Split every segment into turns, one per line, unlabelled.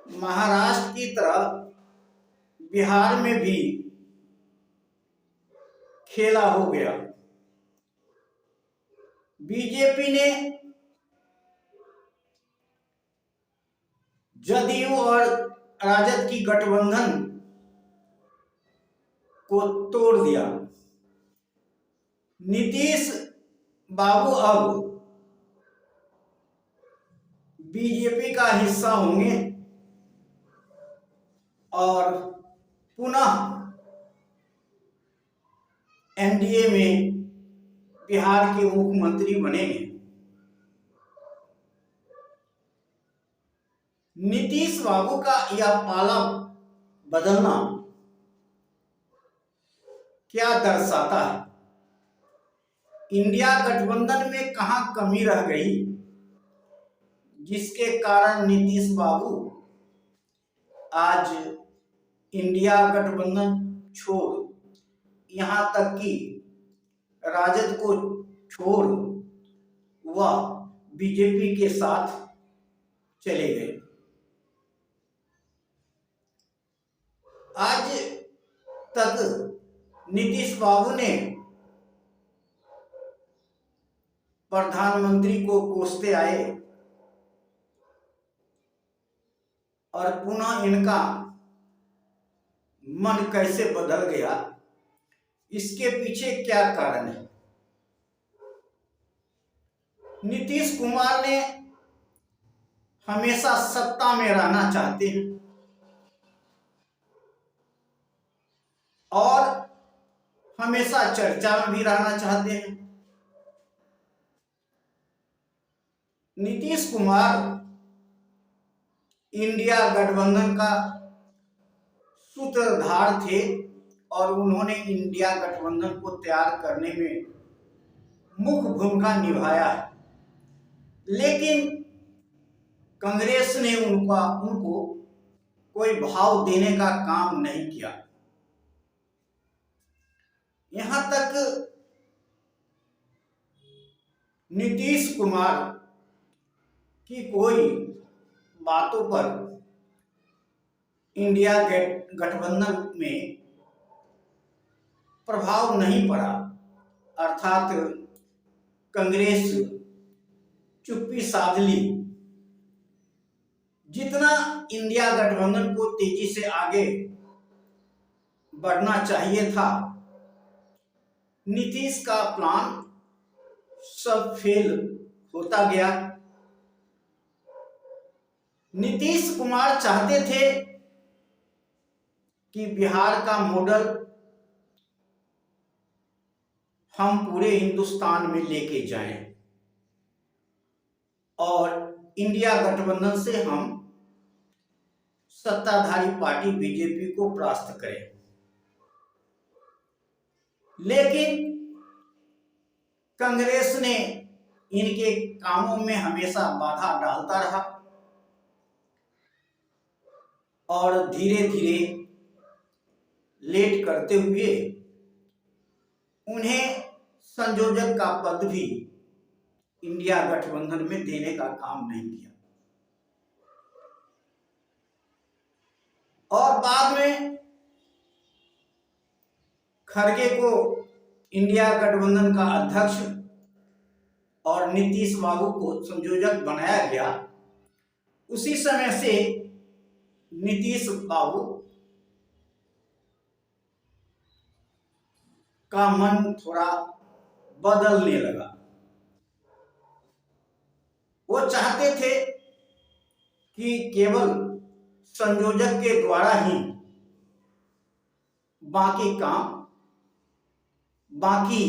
महाराष्ट्र की तरह बिहार में भी खेला हो गया। बीजेपी ने जदयू और राजद की गठबंधन को तोड़ दिया। नीतीश बाबू अब बीजेपी का हिस्सा होंगे और पुनः एनडीए में बिहार के मुख्यमंत्री बनेंगे। नीतीश बाबू का यह पाला बदलना क्या दर्शाता है? इंडिया गठबंधन में कहां कमी रह गई जिसके कारण नीतीश बाबू आज इंडिया गठबंधन छोड़ यहां तक कि राजद को छोड़ वह बीजेपी के साथ चले गए। आज तक नीतीश बाबू ने प्रधानमंत्री को कोसते आए और पुनः इनका मन कैसे बदल गया, इसके पीछे क्या कारण है? नीतीश कुमार ने हमेशा सत्ता में रहना चाहते हैं और हमेशा चर्चा में भी रहना चाहते हैं। नीतीश कुमार इंडिया गठबंधन का सूत्रधार थे और उन्होंने इंडिया गठबंधन को तैयार करने में मुख्य भूमिका निभाया है, लेकिन कांग्रेस ने उनको कोई भाव देने का काम नहीं किया। यहां तक नीतीश कुमार की कोई बातों पर इंडिया गठबंधन में प्रभाव नहीं पड़ा, अर्थात कांग्रेस चुप्पी साध ली। जितना इंडिया गठबंधन को तेजी से आगे बढ़ना चाहिए था, नीतीश का प्लान सब फेल होता गया। नीतीश कुमार चाहते थे कि बिहार का मॉडल हम पूरे हिंदुस्तान में लेके जाएं और इंडिया गठबंधन से हम सत्ताधारी पार्टी बीजेपी को परास्त करें। लेकिन कांग्रेस ने इनके कामों में हमेशा बाधा डालता रहा और धीरे धीरे लेट करते हुए उन्हें संयोजक का पद भी इंडिया गठबंधन में देने का काम नहीं किया और बाद में खड़गे को इंडिया गठबंधन का अध्यक्ष और नीतीश बाबू को संयोजक बनाया गया। उसी समय से नीतीश बाबू का मन थोड़ा बदलने लगा। वो चाहते थे कि केवल संयोजक के द्वारा ही बाकी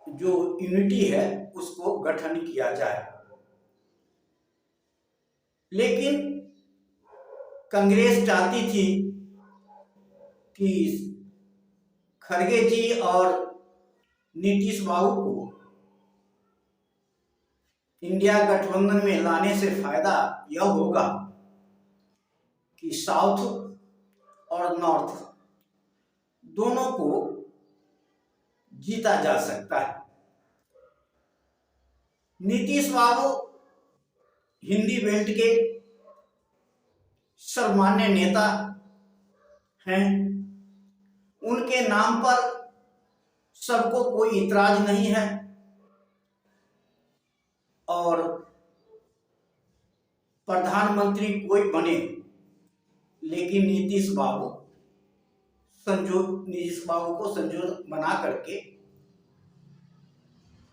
जो यूनिटी है उसको गठन किया जाए। लेकिन कांग्रेस चाहती थी कि खड़गे जी और नीतीश बाबू को इंडिया गठबंधन में लाने से फायदा यह होगा कि साउथ और नॉर्थ दोनों को जीता जा सकता है। नीतीश बाबू हिंदी बेल्ट के सर्वमान्य नेता हैं, उनके नाम पर सबको कोई इतराज नहीं है। और प्रधानमंत्री कोई बने, लेकिन नीतीश बाबू को संयोजक बना करके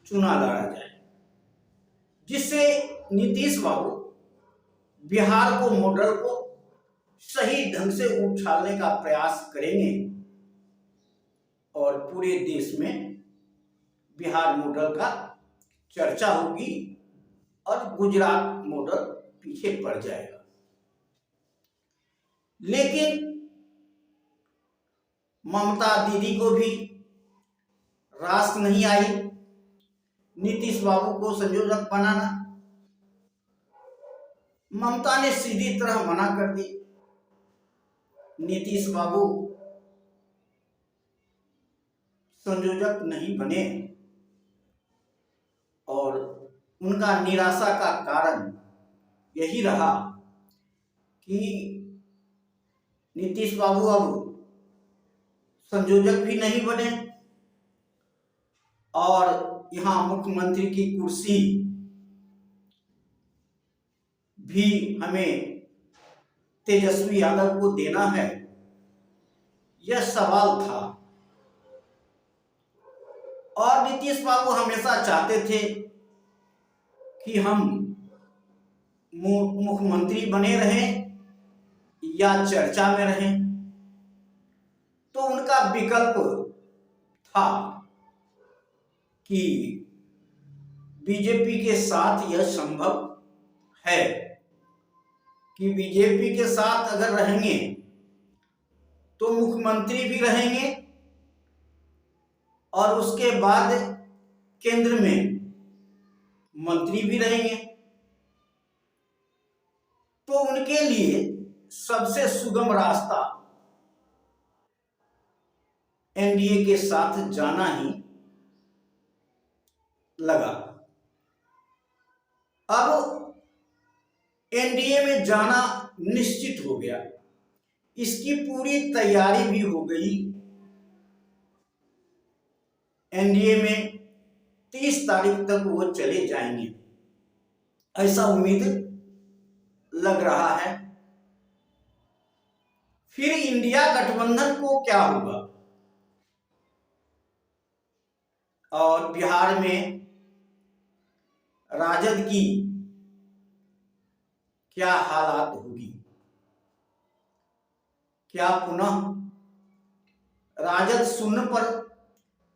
चुनाव लड़ा जाए, जिससे नीतीश बाबू बिहार को मॉडल को सही ढंग से उछालने का प्रयास करेंगे और पूरे देश में बिहार मॉडल का चर्चा होगी और गुजरात मॉडल पीछे पड़ जाएगा। लेकिन ममता दीदी को भी रास नहीं आई नीतीश बाबू को संयोजक बनाना। ममता ने सीधी तरह मना कर दी, नीतीश बाबू संयोजक नहीं बने। और उनका निराशा का कारण यही रहा कि नीतीश बाबू अब संयोजक भी नहीं बने और यहाँ मुख्यमंत्री की कुर्सी भी हमें तेजस्वी यादव को देना है, यह सवाल था। और नीतीश बाबू हमेशा चाहते थे कि हम मुख्यमंत्री बने रहें या चर्चा में रहें, तो उनका विकल्प था कि बीजेपी के साथ यह संभव है कि बीजेपी के साथ अगर रहेंगे तो मुख्यमंत्री भी रहेंगे और उसके बाद केंद्र में मंत्री भी रहेंगे। तो उनके लिए सबसे सुगम रास्ता एनडीए के साथ जाना ही लगा। अब एनडीए में जाना निश्चित हो गया, इसकी पूरी तैयारी भी हो गई। एनडीए में 30 तारीख तक वो चले जाएंगे, ऐसा उम्मीद लग रहा है। फिर इंडिया गठबंधन को क्या होगा और बिहार में राजद की क्या हालात होगी? क्या पुनः राजद शून्य पर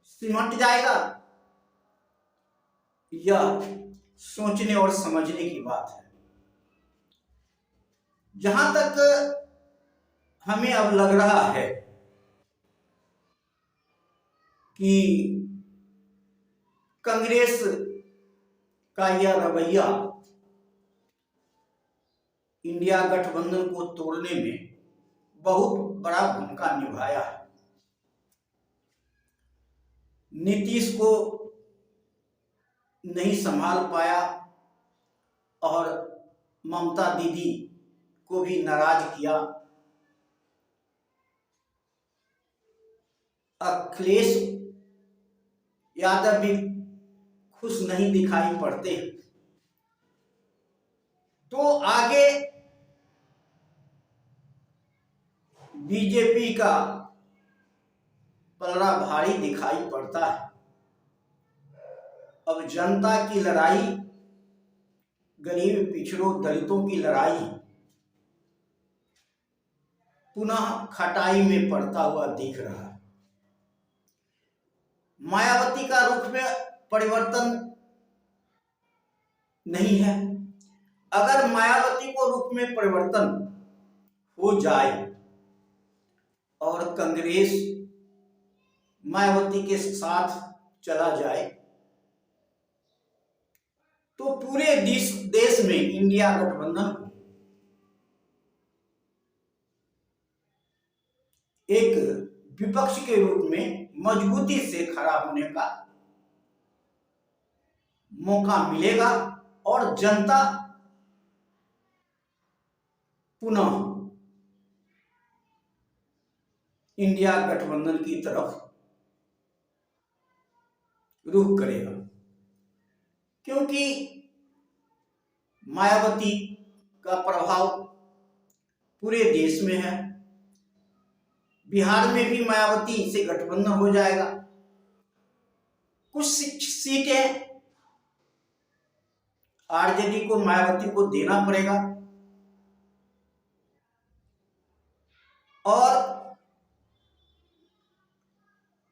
सिमट जाएगा? यह सोचने और समझने की बात है। जहां तक हमें अब लग रहा है कि कांग्रेस का यह रवैया इंडिया गठबंधन को तोड़ने में बहुत बड़ा भूमिका निभाया है। नीतीश को नहीं संभाल पाया और ममता दीदी को भी नाराज किया। अखिलेश यादव भी खुश नहीं दिखाई पड़ते। तो आगे बीजेपी का पलड़ा भारी दिखाई पड़ता है। अब जनता की लड़ाई, गरीब पिछड़ों दलितों की लड़ाई पुनः खटाई में पड़ता हुआ दिख रहा है। मायावती का रुख में परिवर्तन नहीं है। अगर मायावती को रुख में परिवर्तन हो जाए और कांग्रेस मायावती के साथ चला जाए तो पूरे देश में इंडिया गठबंधन को एक विपक्ष के रूप में मजबूती से खड़ा होने का मौका मिलेगा और जनता पुनः इंडिया गठबंधन की तरफ रुख करेगा, क्योंकि मायावती का प्रभाव पूरे देश में है। बिहार में भी मायावती से गठबंधन हो जाएगा। कुछ सीटें आरजेडी को मायावती को देना पड़ेगा और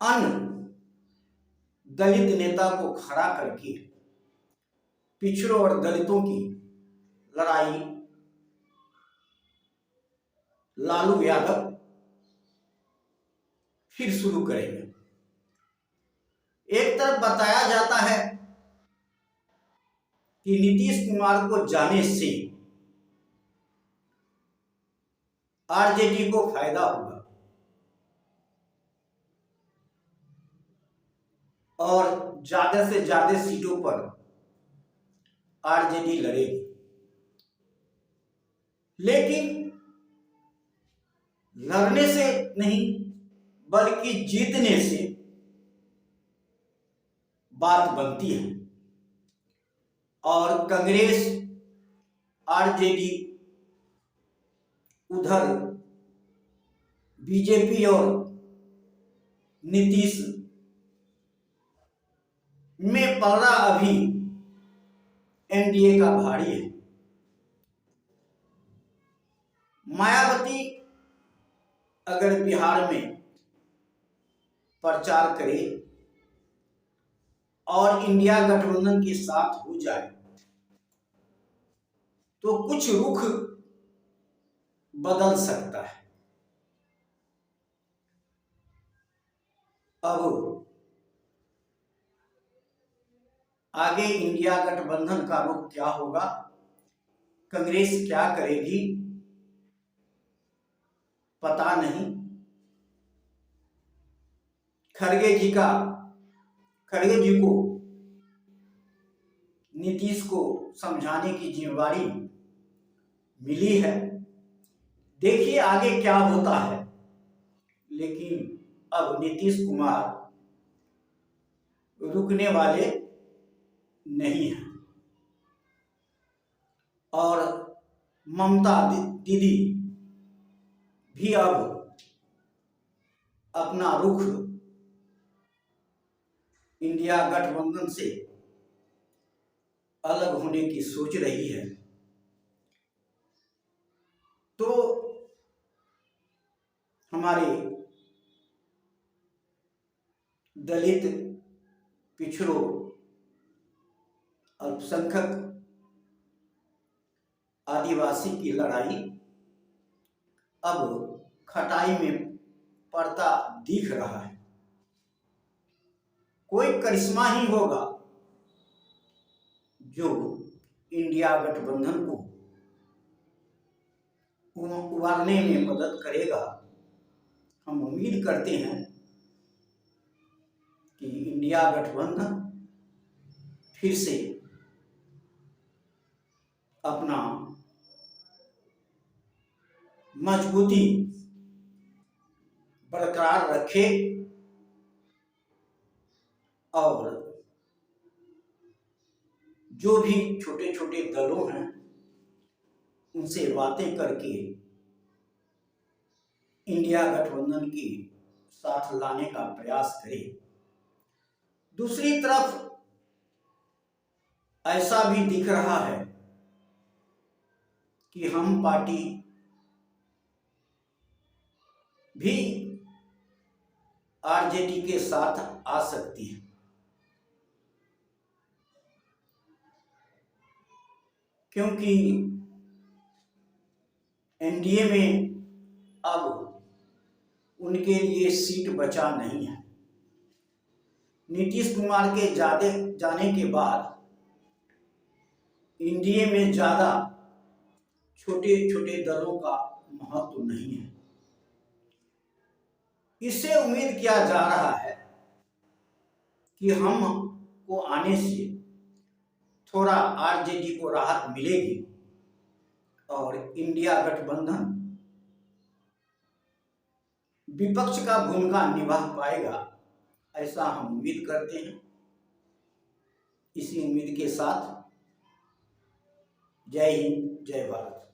अन्य दलित नेता को खड़ा करके पिछड़ों और दलितों की लड़ाई लालू यादव फिर शुरू करेंगे। एक तरफ बताया जाता है कि नीतीश कुमार को जाने से आरजेडी को फायदा होगा और ज्यादा से ज्यादा सीटों पर आरजेडी लड़ेगी, लेकिन लड़ने से नहीं बल्कि जीतने से बात बनती है। और कांग्रेस, आरजेडी, उधर बीजेपी और नीतीश में पलड़ा अभी एनडीए का भारी है। मायावती अगर बिहार में प्रचार करे और इंडिया गठबंधन के साथ हो जाए तो कुछ रुख बदल सकता है। अब आगे इंडिया गठबंधन का रुख क्या होगा, कांग्रेस क्या करेगी, पता नहीं। खड़गे जी को नीतीश को समझाने की जिम्मेदारी मिली है। देखिए आगे क्या होता है, लेकिन अब नीतीश कुमार रुकने वाले नहीं है और ममता दीदी भी अब अपना रुख इंडिया गठबंधन से अलग होने की सोच रही है। तो हमारे दलित, पिछड़ों, अल्पसंख्यक, आदिवासी की लड़ाई अब खटाई में पड़ता दिख रहा है। कोई करिश्मा ही होगा जो इंडिया गठबंधन को उबारने में मदद करेगा। हम उम्मीद करते हैं कि इंडिया गठबंधन फिर से अपना मजबूती बरकरार रखे और जो भी छोटे छोटे दलों हैं उनसे बातें करके इंडिया गठबंधन के साथ लाने का प्रयास करे। दूसरी तरफ ऐसा भी दिख रहा है कि हम पार्टी भी आरजेडी के साथ आ सकती है, क्योंकि एनडीए में अब उनके लिए सीट बचा नहीं है। नीतीश कुमार के जाने के बाद एनडीए में ज्यादा छोटे छोटे दलों का महत्व नहीं है। इससे उम्मीद किया जा रहा है कि हम को आने से थोड़ा आरजेडी को राहत मिलेगी और इंडिया गठबंधन विपक्ष का भूमिका निभा पाएगा, ऐसा हम उम्मीद करते हैं। इसी उम्मीद के साथ जय हिंद, जय भारत।